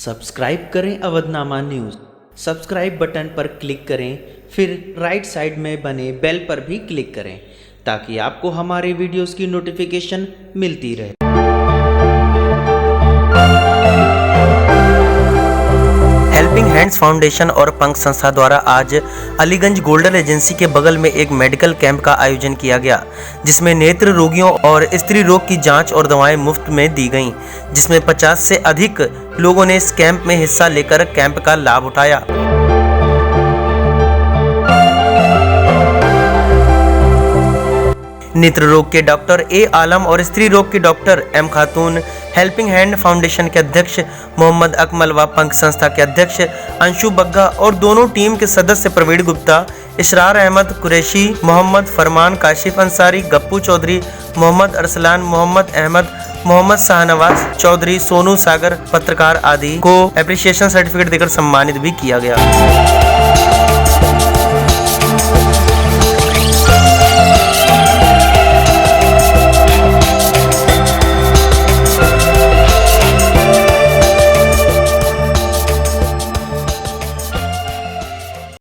Subscribe करें Avadhnama news. Subscribe button पर click करें, फिर राइट साइड में बने बेल पर भी क्लिक करें ताकि आपको हमारे वीडियोस की नोटिफिकेशन मिलती रहे। हेल्पिंग हैंड्स फाउंडेशन और पंख संस्था द्वारा आज अलीगंज गोल्डन एजेंसी के बगल में एक मेडिकल कैंप का आयोजन किया गया, जिसमें नेत्र रोगियों और स्त्री रोग की जांच और दवाएं मुफ्त में दी गईं, जिसमें 50 से अधिक लोगों ने इस कैंप में हिस्सा लेकर कैंप का लाभ उठाया। नेत्र रोग के डॉक्टर ए आलम और स्त्री रोग के डॉक्टर एम खातून, हेल्पिंग हैंड फाउंडेशन के अध्यक्ष मोहम्मद अकमल व पंख संस्था के अध्यक्ष अंशु बग्गा और दोनों टीम के सदस्य प्रवीण गुप्ता, इसरार अहमद कुरैशी, मोहम्मद फरमान, काशिफ अंसारी, गप्पू चौधरी, मोहम्मद अरसलान, मोहम्मद अहमद, मोहम्मद शाहनवाज चौधरी, सोनू सागर, पत्रकार आदि को एप्रिसिएशन सर्टिफिकेट देकर सम्मानित भी किया गया।